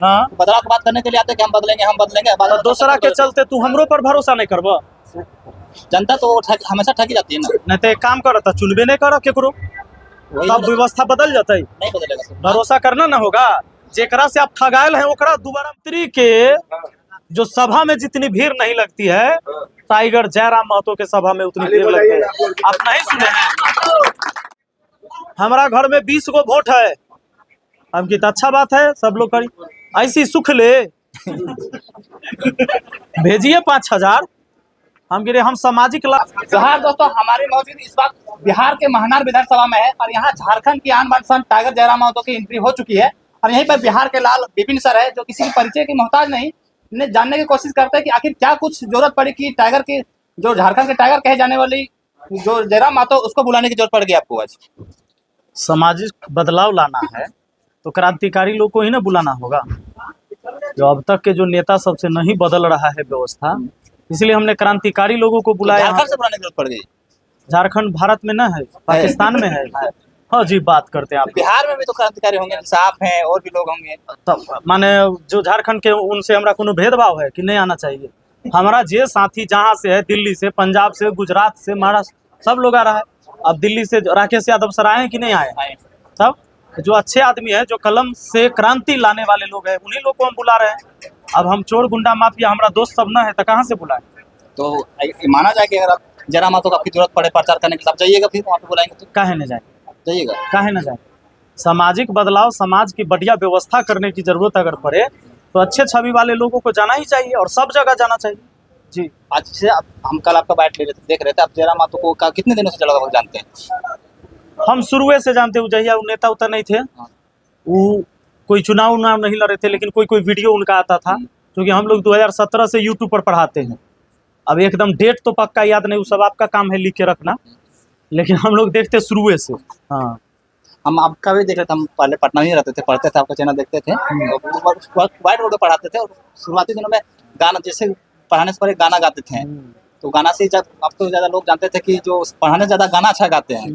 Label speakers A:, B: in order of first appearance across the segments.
A: हाँ
B: बदलाव की बात करने के लिए आते हैं कि हम बदलेंगे
A: तो दूसरा के चलते तू हमरो पर भरोसा नहीं करबो।
B: जनता तो हमेशा ठगी जाती है ना।
A: नहीं तो एक काम करो तो चुनबे नहीं करो केकरो,
B: वही
A: तब व्यवस्था बदल जाता है।
B: नहीं बदलेगा सर।
A: भरोसा करना ना होगा, जेकरा से आप ठगायल है ओकरा दोबारा मंत्री के जो सभा में जितनी भीड़ नहीं लगती है, टाइगर जयराम महतो के सभा में उतनी भीड़ लगती है। आप नहीं सुने हैं? हमारा घर में 20 गो वोट है, हम की तो अच्छा बात है, सब लोग करी ऐसी सुख ले भेजिए 5,000। हम गिरे हम सामाजिक
B: जोहार दोस्तों, हमारी मौजूद इस वक्त बिहार के महनार विधानसभा में है और यहाँ झारखंड की आन बान शान टाइगर जयराम महतो की एंट्री हो चुकी है और यहीं पर बिहार के लाल विपिन सर है जो किसी के परिचय की मोहताज नहीं, इन्हें जानने की कोशिश करते हैं कि आखिर क्या कुछ जरूरत पड़ी कि टाइगर की जो झारखंड के टाइगर कहे जाने वाली जो जयराम महतो उसको बुलाने की जरूरत पड़ गई आपको आज।
A: सामाजिक बदलाव लाना है तो क्रांतिकारी लोग को ही ना बुलाना होगा। जो अब तक के जो नेता सबसे नहीं बदल रहा है व्यवस्था, इसलिए हमने क्रांतिकारी लोगों को बुलाया।
B: झारखंड से बुलाने की जरूरत पड़ गई।
A: झारखंड भारत में ना है, पाकिस्तान में है। हाँ जी, बात करते हैं आप।
B: बिहार में भी तो क्रांतिकारी होंगे, साफ हैं और भी लोग होंगे।
A: तब माने जो झारखंड के उनसे हमारा कोनो भेदभाव है कि नहीं आना चाहिए? हमारा जे साथी जहाँ से है, दिल्ली से, पंजाब से, गुजरात से, महाराष्ट्र, सब लोग आ रहा है। अब दिल्ली से राकेश यादव सर आए हैं कि नहीं आए? तब जो अच्छे आदमी है, जो कलम से क्रांति लाने वाले लोग हैं, उन्हीं लोग को हम बुला रहे हैं। अब हम चोर गुंडा माफिया हमारा दोस्त सब न है तो कहाँ से बुलाए?
B: तो माना जाए कि अगर आप जयराम महतो को आपकी जरूरत पड़े प्रचार करने के लिए, जाइएगा, फिर वहाँ पे बुलाएंगे तो
A: काहे न जाए?
B: जाइएगा,
A: काहे न जाए? सामाजिक बदलाव, समाज की बढ़िया व्यवस्था करने की जरूरत अगर पड़े तो अच्छे छवि वाले लोगों को जाना ही चाहिए और सब जगह जाना चाहिए। जी,
B: आज से हम कल आपका बाइट ले रहे थे, देख रहे थे आप जयराम महतो को कितने दिनों से लगभग जानते हैं?
A: हम शुरुए से जानते हो, जहिया वो नेता उतर नहीं थे, वो कोई चुनाव नहीं लड़ रहे थे, लेकिन कोई वीडियो उनका आता था, क्योंकि हम लोग 2017 से यूट्यूब पर पढ़ाते हैं। अब एकदम डेट तो पक्का याद नहीं, वो सब आपका काम है लिख के रखना, लेकिन हम लोग देखते शुरुए से। हाँ,
B: हम आपका भी देख रहे थे, हम पहले पटना में रहते थे, पढ़ते थे, आपका चैनल देखते थे, वाइट बोर्ड पढ़ाते थे और शुरुआती दिनों में गाना, जैसे पढ़ाने से पहले गाना गाते थे, तो गाना से अब तो ज़्यादा लोग जानते थे कि जो पढ़ाने ज़्यादा गाना अच्छा गाते हैं,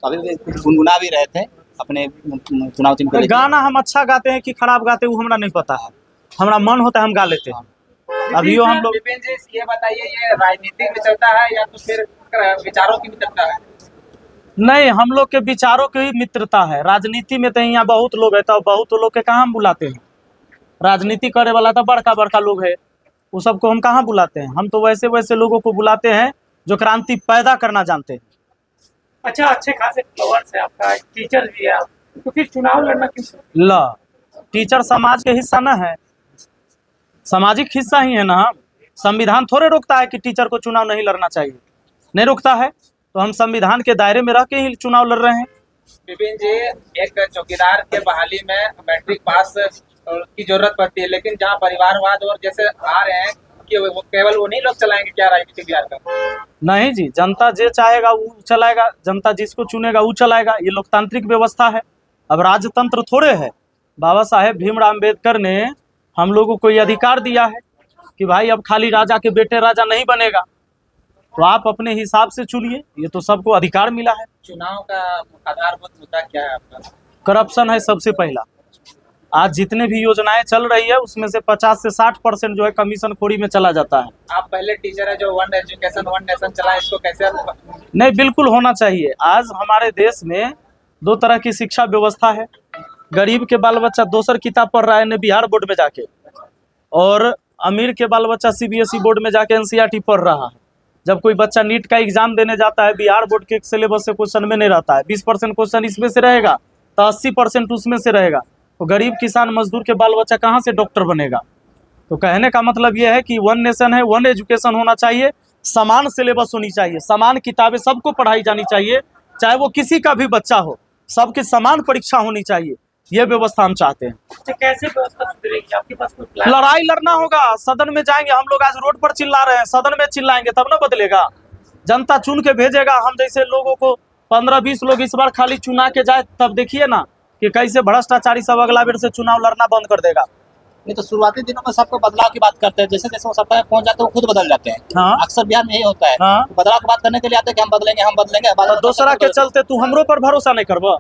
B: तो अभी भी गुनगुना भी रहे थे अपने चुनाव चिन्ह पे।
A: गाना हम अच्छा गाते हैं कि खराब गाते हैं वो हमरा नहीं पता है, हमारा मन होता है हम गा लेते हैं। अभियो हम लोग
C: ये बताइए, ये राजनीति में चलता है या तो फिर विचारों की मित्रता है?
A: नहीं, हम लोग के विचारों की मित्रता है। राजनीति में तो यहाँ बहुत लोग है, तो बहुत लोग के कहाँ हम बुलाते हैं? राजनीति करे वाला तो बड़का बड़का लोग है, वो सबको हम कहाँ बुलाते हैं? हम तो वैसे वैसे लोगों को बुलाते हैं जो क्रांति पैदा करना जानते हैं।
C: अच्छा, अच्छे खासे फ्लोवर्स है, आपका टीचर भी है, तो फिर चुनाव लड़ना क्यों?
A: ला, टीचर समाज के हिस्सा ना है, सामाजिक हिस्सा ही है ना। संविधान थोड़े रोकता है कि टीचर को चुनाव नहीं लड़ना चाहिए, नहीं रोकता है, तो हम संविधान के दायरे में रह के ही चुनाव लड़ रहे हैं।
C: विपिन जी, एक चौकीदार के बहाली में मैट्रिक पास की जरूरत पड़ती है, लेकिन जहाँ परिवारवाद और जैसे आ रहे हैं कि वो केवल वो नहीं लोग चलाएंगे क्या राजनीति बिहार का?
A: नहीं जी, जनता जे चाहेगा वो चलाएगा, जनता जिसको चुनेगा वो चलाएगा। ये लोकतांत्रिक व्यवस्था है, अब राजतंत्र थोड़े है। बाबा साहेब भीमराव अम्बेडकर ने हम लोगों को ये अधिकार दिया है कि भाई अब खाली राजा के बेटे राजा नहीं बनेगा, तो आप अपने हिसाब से चुनिए, ये तो सबको अधिकार मिला है।
C: चुनाव का आधारभूत मुद्दा क्या है आपका?
A: करप्शन है सबसे पहला। आज जितने भी योजनाएं चल रही है उसमें से 50 से 60% जो है कमीशन खोरी में चला जाता है।
C: आप पहले टीचर है जो वन एजुकेशन वन नेशन चला, इसको कैसे?
A: नहीं, बिल्कुल होना चाहिए। आज हमारे देश में दो तरह की शिक्षा व्यवस्था है। गरीब के बाल बच्चा दोसर किताब पढ़ रहा है बिहार बोर्ड में जाके, और अमीर के बाल बच्चा CBSE बोर्ड में जाके NCERT पढ़ रहा है। जब कोई बच्चा नीट का एग्जाम देने जाता है, बिहार बोर्ड के सिलेबस से क्वेश्चन में नहीं रहता है, 20% क्वेश्चन इसमें से रहेगा तो 80% उसमें से रहेगा, तो गरीब किसान मजदूर के बाल बच्चा कहाँ से डॉक्टर बनेगा? तो कहने का मतलब ये है कि वन नेशन है, वन एजुकेशन होना चाहिए, समान सिलेबस होनी चाहिए, समान किताबें सबको पढ़ाई जानी चाहिए, चाहे वो किसी का भी बच्चा हो, सबकी समान परीक्षा होनी चाहिए। ये व्यवस्था हम चाहते हैं।
C: तो कैसे व्यवस्था सुधरेगी? आपके पास कोई प्लान?
A: लड़ाई लड़ना होगा, सदन में जाएंगे। हम लोग आज रोड पर चिल्ला रहे हैं, सदन में चिल्लाएंगे तब ना बदलेगा। जनता चुन के भेजेगा। हम जैसे लोगों को 15-20 लोग इस बार खाली चुना के जाए, तब देखिए ना कि कैसे भ्रष्टाचारी सब अगला बेर से चुनाव लड़ना बंद कर देगा।
B: नहीं तो शुरुआती दिनों में सबको बदलाव की बात करते हैं, जैसे जैसे वो सत्ता में पहुंच जाते हैं वो खुद बदल जाते हैं।
A: हाँ,
B: अक्सर बिहार में यही होता है।
A: हाँ,
B: बदलाव की बात करने के लिए आते हैं कि हम बदलेंगे
A: तो दूसरा के चलते तू हमरो पर भरोसा नहीं करबो।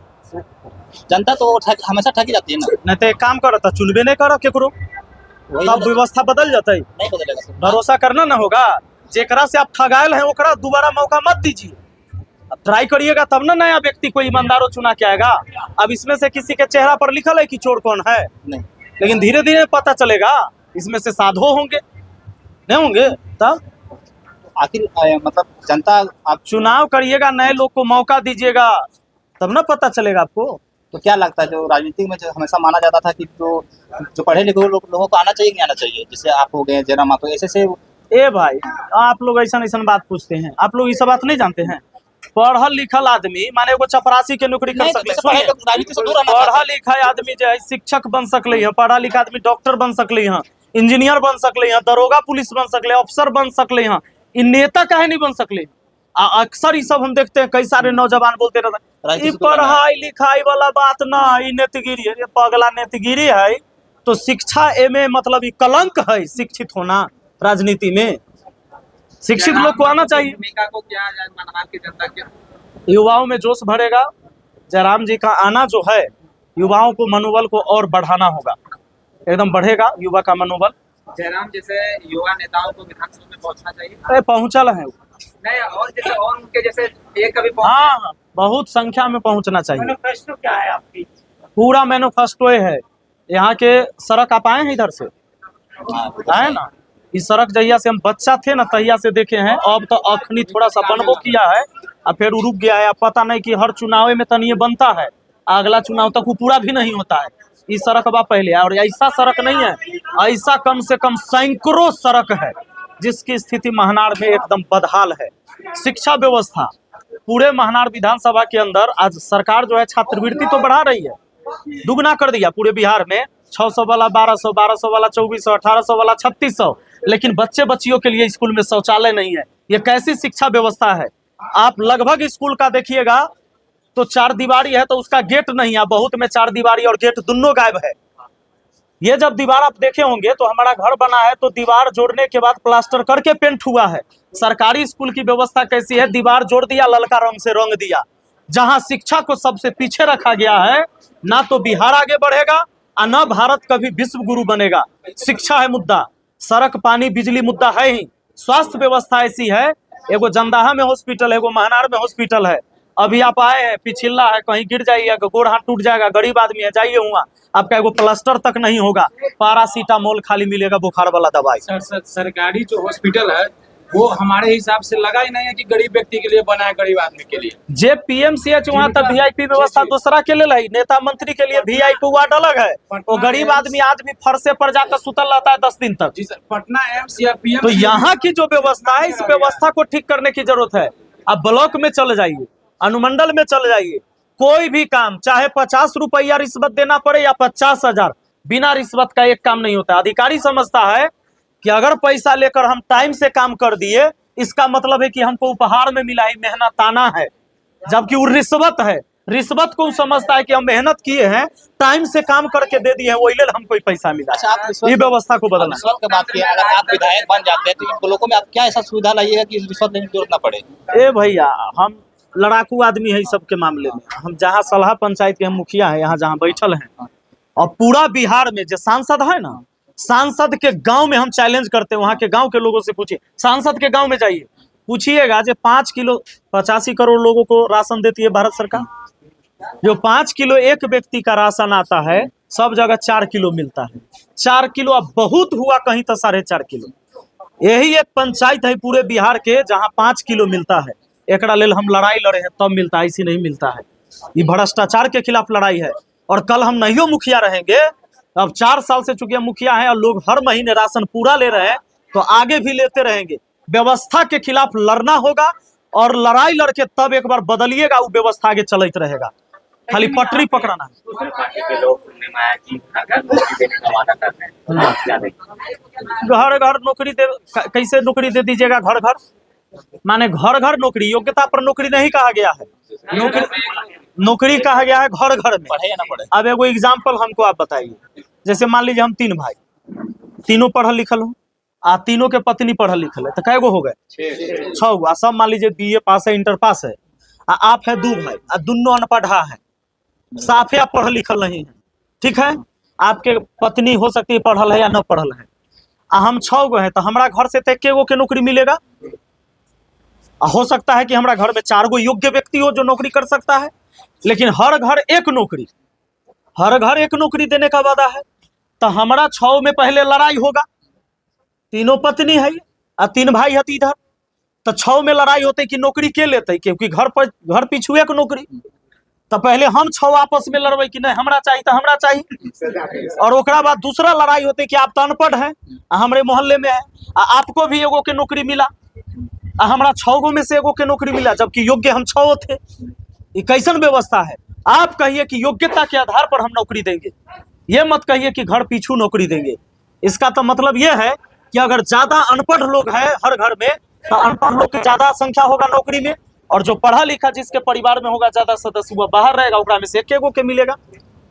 B: जनता तो हमेशा ठगी जाती है ना।
A: नहीं तो एक काम करो तो चुनबे नहीं करो केकरो,
B: वही
A: तब व्यवस्था बदल जाता है।
B: नहीं बदलेगा सर।
A: भरोसा करना ना होगा, जेकरा से आप ठगायल हैं ओकरा दोबारा मौका मत दीजिए। अब ट्राई करिएगा तब ना नया व्यक्ति कोई ईमानदारों चुना के आएगा। अब इसमें से किसी के चेहरा पर लिखल है कि चोर कौन है,
B: नहीं
A: लेकिन धीरे धीरे पता चलेगा। इसमें से साधु होंगे, नहीं होंगे, तब
B: आखिर मतलब जनता आप
A: चुनाव करिएगा, नए लोग को मौका दीजिएगा, तब ना पता चलेगा आपको।
B: तो क्या लगता है जो राजनीति में जो हमेशा माना जाता था कि जो पढ़े लिखे लोगों को आना चाहिए, नहीं आना चाहिए, जैसे आप हो गए जयराम मातो, ऐसे से
A: ए भाई, आप लोग ऐसा ऐसा बात पूछते हैं, आप लोग ये सब बात नहीं जानते हैं। पढ़ल लिखल आदमी माने वो चपरासी के नौकरी कर
B: नहीं,
A: सकले,
B: जैसे पढ़े लोग राजनीति से दूर रहना
A: पढ़ा
B: चाहते
A: लिखा आदमी जो है शिक्षक बन सकले हैं, पढ़ा लिखा आदमी डॉक्टर बन सकले हैं, इंजीनियर बन सकले हैं, दरोगा पुलिस बन सकले, अफसर बन सकले हैं, इ नेता काहे नहीं बन सकले। अक्सर ये सब हम देखते हैं, कई सारे नौजवान बोलते रहते हैं
B: राजनीति
A: ई
B: से दूर रहना है।
A: पढ़ाई लिखाई वाला बात ना, ई नेतगिरी है, ये पगला नेतगिरी है। तो शिक्षा एमे मतलब ये कलंक है, शिक्षित होना राजनीति में। शिक्षित लोग को आना चाहिए।
C: भूमिका को क्या मनहार की जनता के
A: युवाओं में जोश भरेगा। जयराम जी का आना जो है, युवाओं को मनोबल को और बढ़ाना होगा, एकदम बढ़ेगा युवा का मनोबल।
C: जयराम जैसे युवा नेताओं को विधानसभा में पहुंचना चाहिए।
A: अरे पहुंचल है वो।
C: नहीं, और जैसे और उनके जैसे एक कभी
A: हाँ, बहुत संख्या में पहुंचना चाहिए।
C: मैनिफेस्टो क्या है आपकी?
A: पूरा मैनिफेस्टो है। यहाँ के सड़क आप आए हैं इधर से, आए ना, इस सड़क जहिया से हम बच्चा थे ना तहिया से देखे हैं। अब तो अखनी थोड़ा सा बनबो किया है, अब फिर रुक गया है। अब पता नहीं कि हर चुनाव में तनिए बनता है, अगला चुनाव तक वो पूरा भी नहीं होता है। इस सड़क बा पहले, और ऐसा सड़क नहीं है, ऐसा कम से कम सैकड़ों सड़क है जिसकी स्थिति महनार में एकदम बदहाल है। शिक्षा व्यवस्था पूरे महनार विधानसभा के अंदर आज सरकार जो है छात्रवृत्ति तो बढ़ा रही है, दुगना कर दिया पूरे बिहार में, 600 वाला 1200, 1200 वाला 2400, 1800 वाला 3600, लेकिन बच्चे बच्चियों के लिए स्कूल में शौचालय नहीं है। ये कैसी शिक्षा व्यवस्था है? आप लगभग स्कूल का देखिएगा तो 4 दीवारी है तो उसका गेट नहीं है, बहुत में 4 दीवारी और गेट दोनों गायब है। ये जब दीवार आप देखे होंगे तो हमारा घर बना है तो दीवार जोड़ने के बाद प्लास्टर करके पेंट हुआ है। सरकारी स्कूल की व्यवस्था कैसी है? दीवार जोड़ दिया, ललका रंग से रंग दिया। जहां शिक्षा को सबसे पीछे रखा गया है, ना तो बिहार आगे बढ़ेगा और न भारत कभी विश्व गुरु बनेगा। शिक्षा है मुद्दा, सड़क पानी बिजली मुद्दा है ही। स्वास्थ्य व्यवस्था ऐसी है, एगो जंदाहा में हॉस्पिटल है, एगो महनार में हॉस्पिटल है। अभी आप आए हैं, पिछिला है, कहीं गिर जाइएगा, गोड़ हाथ टूट जाएगा, गरीब आदमी है, जाइए हुआ आपका एगो प्लास्टर तक नहीं होगा, पैरासीटामोल खाली मिलेगा बुखार वाला दवाई।
D: सरकारी जो हॉस्पिटल है वो हमारे हिसाब से लगा ही नहीं है कि गरीब व्यक्ति के लिए बना है, गरीब आदमी के लिए।
A: जे पीएमसीएच वहाँ तक वीआईपी व्यवस्था दूसरा के लिए, नेता मंत्री के लिए वीआईपी वार्ड अलग है। वो गरीब आदमी आज भी फरसे पर जाकर सुतल रहता है 10 दिन तक।
D: जी सर, पटना एम्स या पीएम,
A: तो यहाँ की जो व्यवस्था है, इस व्यवस्था को ठीक करने की जरूरत है। आप ब्लॉक में चले जाइए, अनुमंडल में चले जाइए, कोई भी काम चाहे 50 रुपया रिश्वत देना पड़े या 50,000, बिना रिश्वत का एक काम नहीं होता। अधिकारी समझता है कि अगर पैसा लेकर हम टाइम से काम कर दिए, इसका मतलब है कि हमको उपहार में मिला ही मेहनताना है, जबकि वो रिश्वत है। रिश्वत को समझता है कि हम मेहनत किए हैं, टाइम से काम करके दे दिए हैं, वही ले हमको पैसा मिला।
B: अच्छा, आप
A: ये व्यवस्था को बदलना।
B: रिश्वत की बात की, अगर आप विधायक बन जाते हैं तो इन ब्लॉकों में आप क्या ऐसा सुविधा लाइएगा कि रिश्वत लेने की जरूरत ना पड़े?
A: ए भैया, हम लड़ाकू आदमी है इस सब के मामले में। हम जहाँ सलाह पंचायत के हम मुखिया है, यहाँ जहाँ बैठल हैं, और पूरा बिहार में जो सांसद है ना, सांसद के गांव में हम चैलेंज करते हैं। वहाँ के गांव के लोगों से पूछिए, सांसद के गांव में जाइए, पूछिएगा जो 5 किलो 85 करोड़ लोगों को राशन देती है भारत सरकार, जो 5 किलो एक व्यक्ति का राशन आता है, सब जगह 4 किलो मिलता है। 4 किलो अब बहुत हुआ, कहीं तो 4.5 किलो। यही एक पंचायत है पूरे बिहार के जहाँ 5 किलो मिलता है। एकरा लेल हम लड़ाई लड़े हैं तब मिलता है, इसी नहीं मिलता है। ये भ्रष्टाचार के खिलाफ लड़ाई है। और कल हम नहीं मुखिया रहेंगे, अब 4 साल से चूंकि हम मुखिया हैं और लोग हर महीने राशन पूरा ले रहे हैं, तो आगे भी लेते रहेंगे। व्यवस्था के खिलाफ लड़ना होगा, और लड़ाई लड़के तब एक बार बदलिएगा, वो व्यवस्था आगे चलते रहेगा। खाली पटरी पकड़ना है।
C: दूसरे पार्टी के लोग सुनने में आया कि घर नौकरी देने का वादा कर रहे हैं, क्या देंगे?
A: घर घर नौकरी दे, कैसे नौकरी दे दीजिएगा? घर घर माने घर घर नौकरी, योग्यता पर नौकरी नहीं कहा गया है, नौकरी कहा गया है घर घर में।
B: पढ़े या ना पढ़े?
A: अब एगो एग्जाम्पल हमको आप बताइए, जैसे मान लीजिए हम 3 भाई, तीनों पढ़ल लिखल हो, आ तीनों के पत्नी पढ़ल लिखल है, तो कै गो हो गए? 6 गो। सब मान लीजिए BA पास है, इंटर पास है, आप है 2 भाई, आ दोनों अनपढ़ा है, साफे आप पढ़ल लिखल नहीं है, ठीक है। आपके पत्नी हो सकती है पढ़ल है या न पढ़ल है, हम 6 गो हैं तो हमारा घर से तो 1 गो के नौकरी मिलेगा। हो सकता है कि हमारा घर में 4 गो योग्य व्यक्ति हो जो नौकरी कर सकता है, लेकिन हर घर एक नौकरी, हर घर एक नौकरी देने का वादा है। तो हमारा 6 में पहले लड़ाई होगा, तीनों पत्नी है और 3 भाई है इधर, तो 6 में लड़ाई होते कि नौकरी के लेते, क्योंकि घर पीछू एक नौकरी। तो पहले हम 6 आपस में लड़बे कि नहीं हमरा चाहिए तो हमरा चाहिए, और ओकरा बाद दूसरा लड़ाई होते कि आप तो अनपढ़ हैं, हमारे मोहल्ले में है, आपको भी एगो के नौकरी मिला, हमारा 6 गो में से एगो के नौकरी मिला, जबकि योग्य हम 6 थे। ये कैसन व्यवस्था है? आप कहिए कि योग्यता के आधार पर हम नौकरी देंगे, ये मत कहिए कि घर पीछू नौकरी देंगे। इसका तो मतलब ये है कि अगर ज्यादा अनपढ़ लोग हैं हर घर में तो अनपढ़ लोग की ज्यादा संख्या होगा नौकरी में, और जो पढ़ा लिखा जिसके परिवार में होगा ज्यादा सदस्य वो बाहर रहेगा, ओकरा में से 1 गो के मिलेगा।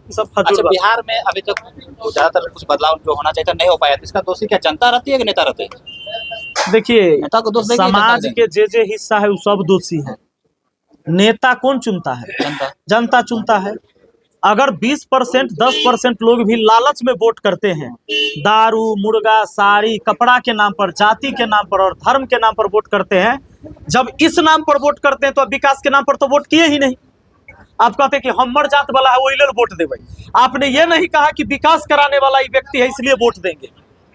A: सब
B: अच्छा, बिहार में अभी तक ज्यादातर कुछ बदलाव जो होना चाहिए था नहीं हो पाया, तो इसका दोषी क्या जनता रहती है कि नेता रहते हैं?
A: देखिए,
B: नेता को दोष देंगे,
A: समाज
B: जनता
A: के जे हिस्सा है वो सब दोषी है। नेता कौन चुनता है? जनता चुनता है। अगर 20% 10% लोग भी लालच में वोट करते हैं, दारू मुर्गा साड़ी कपड़ा के नाम पर, जाति के नाम पर और धर्म के नाम पर वोट करते हैं, जब इस नाम पर वोट करते हैं तो विकास के नाम पर तो वोट किए ही नहीं। आप कहते हैं कि हमर जात वाला है वही लेल वोट देवे, आपने ये नहीं कहा कि विकास कराने वाला व्यक्ति है इसलिए वोट देंगे,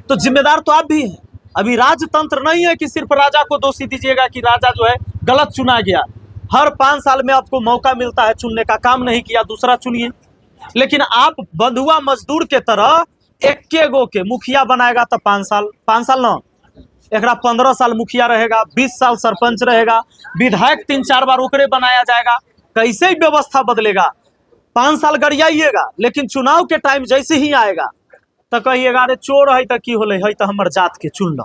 A: तो जिम्मेदार तो आप भी हैं। अभी राजतंत्र नहीं है कि सिर्फ राजा को दोषी दीजिएगा कि राजा जो है गलत चुना गया। हर 5 साल में आपको मौका मिलता है चुनने का, काम नहीं किया दूसरा चुनिए। लेकिन आप बंधुआ मजदूर के तरह 1 गो के मुखिया बनाएगा तो 5 साल ना, एक 15 साल मुखिया रहेगा, 20 साल सरपंच रहेगा, विधायक 3-4 बार ओकरे बनाया जाएगा। कैसे व्यवस्था बदलेगा? 5 साल गरियाइएगा, लेकिन चुनाव के टाइम जैसे ही आएगा तो कहिएगा अरे चोर है तो की होले है तो हमर जात के चुन लो।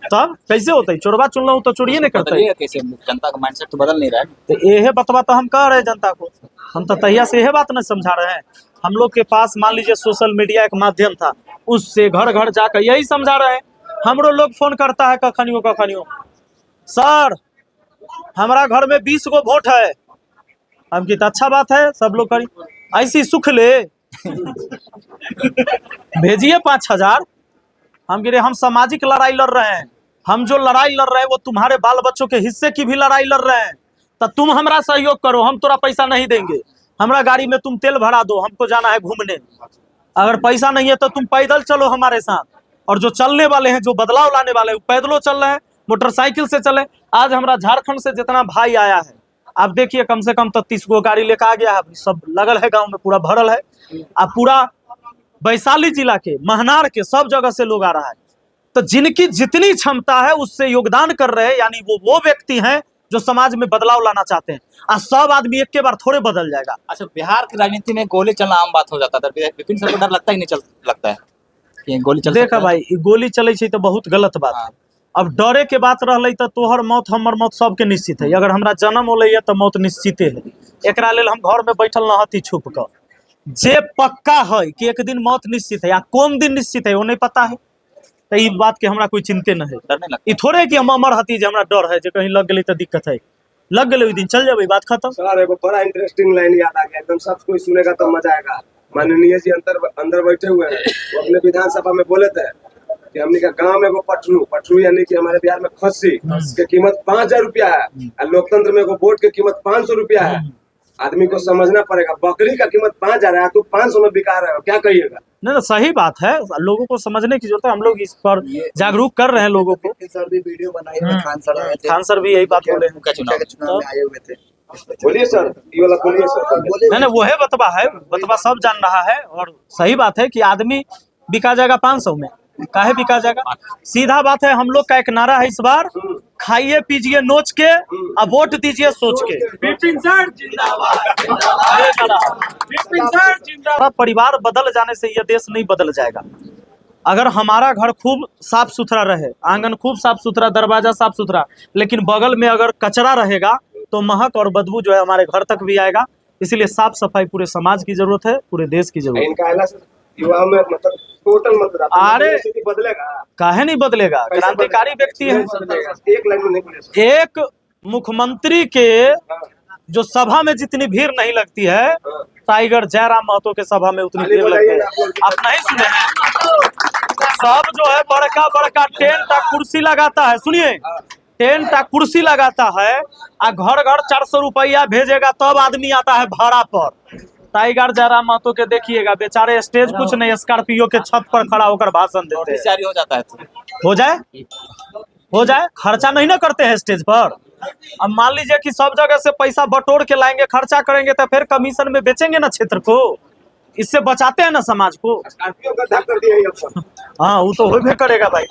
A: तब कैसे होता है? चोरबा चुन लो तो चोरिए नहीं करते।
B: कैसे जनता का माइंडसेट तो बदल नहीं रहा है।
A: तो यह बतवा तो हम कह रहे हैं जनता को, हम तो तहिया से यह बात नहीं समझा रहे हैं। हम लोग के पास मान लीजिए सोशल मीडिया एक माध्यम था, उससे घर घर जाकर यही समझा रहे हैं। हमरो लोग फोन करता है कखनियो, सर हमारा घर में 20 गो वोट है। हम की अच्छा बात है, सब लोग करी ऐसी सुख ले भेजिए 5,000। हम गिरे हम सामाजिक लड़ाई लड़ रहे हैं, हम जो लड़ाई लड़ रहे हैं वो तुम्हारे बाल बच्चों के हिस्से की भी लड़ाई लड़ रहे हैं। तो तुम हमारा सहयोग करो, हम तोरा पैसा नहीं देंगे, हमारा गाड़ी में तुम तेल भरा दो, हमको जाना है घूमने। अगर पैसा नहीं है तो तुम पैदल चलो हमारे साथ, और जो चलने वाले हैं, जो बदलाव लाने वाले हैं, पैदलों चल रहे हैं, मोटरसाइकिल से चले। आज हमारा झारखंड से जितना भाई आया है, आप देखिए कम से कम 30 गो गाड़ी लेकर आ गया है, सब लगल है, गांव में पूरा भरल है। अब पूरा वैशाली जिला के, महनार के सब जगह से लोग आ रहा है। तो जिनकी जितनी क्षमता है उससे योगदान कर रहे हैं, यानी वो व्यक्ति हैं जो समाज में बदलाव लाना चाहते हैं। और सब आदमी एक के बार थोड़े बदल जाएगा।
B: अच्छा, बिहार की राजनीति में गोली चलना आम बात हो जाता था, विपिन सर को डर लगता ही नहीं लगता है कि गोली चल?
A: देखा भाई, गोली चले तो बहुत गलत बात है। अब डरे के बात रही तो तोहर मौत हमर मौत सबके निश्चित है। अगर हमरा जन्म होले तो मौत निश्चिते है, एकरा लेल हम घर में बैठल न हती छुप कर। जे पक्का है कि एक दिन मौत निश्चित है, या कौन दिन निश्चित है वो नहीं पता है, तो ये बात के हमरा कोई चिंते न है।
B: डर नहीं लगता?
A: ये थोड़े कि हम अमर हती जे हमरा डर है, जे कहीं लग गई तो दिक्कत है, लग गए दिन चल जाए, बात खत्म।
E: सर एगो बड़ा इंटरेस्टिंग लाइन याद आ गया, एकदम सब कोई सुनेगा तो मजा आएगा। माननीय जी अंदर बैठे हुए हैं, वो अपने विधानसभा में बोले थे कि हमने का गांव में वो पटरू यानी कि हमारे बिहार में खस्सी की कीमत 5,000 रुपया है, और लोकतंत्र में वो वोट की कीमत 500 रुपया है। आदमी को समझना पड़ेगा, बकरी का कीमत 5,000 है, तो 500 में बिका रहे हो, क्या कहिएगा?
A: नहीं, सही बात है, लोगों को समझने की जरूरत है। हम लोग इस पर जागरूक कर रहे हैं लोगों को।
E: सर भी वीडियो बनाई है,
A: खान सर भी यही बात बोले हैं।
E: चुनाव में आए हुए थे। बोलिए सर, ये वाला बोलिए सर।
A: नहीं, वो है बतवा है, बतवा सब जान रहा है, और सही बात है कि आदमी बिका जाएगा 500 में, काहे बिका जाएगा? सीधा बात है, हम लोग का एक नारा है इस बार, खाइए पीजिए नोच के, अब वोट दीजिए सोच के।
D: विपिन सर जिंदाबाद।
A: परिवार बदल जाने से यह देश नहीं बदल जाएगा। अगर हमारा घर खूब साफ सुथरा रहे, आंगन खूब साफ सुथरा, दरवाजा साफ सुथरा, लेकिन बगल में अगर कचरा रहेगा तो महक और बदबू जो है हमारे घर तक भी आएगा। इसलिए साफ सफाई पूरे समाज की जरूरत है, पूरे देश की जरूरत है।
E: इनका आला से युवा में मतलब टोटल मतलब
A: अरे
E: बदलेगा,
A: काहे नहीं बदलेगा? क्रांतिकारी व्यक्ति है।
E: एक लाइन में नहीं बोले।
A: एक मुख्यमंत्री के जो सभा में जितनी भीड़ नहीं लगती है, टाइगर जयराम महतो के सभा में उतनी भीड़ लगती है। आप नहीं सुने हैं? सब जो है बड़का बड़का टेंट आ कुर्सी लगाता है, सुनिए, टेंट आ कुर्सी लगाता है आ घर घर 400 रुपया भेजेगा तब आदमी आता है भाड़ा पर। टाइगर जयराम महतो के देखिएगा, बेचारे स्टेज कुछ नहीं, स्कॉर्पियो के छत पर खड़ा होकर भाषण देते हैं।
B: जारी हो जाता है तो।
A: हो जाए, खर्चा नहीं ना करते हैं स्टेज पर। अब मान लीजिए कि सब जगह से पैसा बटोर के लाएंगे, खर्चा करेंगे तो फिर कमीशन में बेचेंगे ना क्षेत्र को, इससे बचाते हैं ना समाज को।
E: स्कॉर्पियो गड्ढा कर दिया ये सब।
A: हाँ, वो तो होबे करेगा भाई।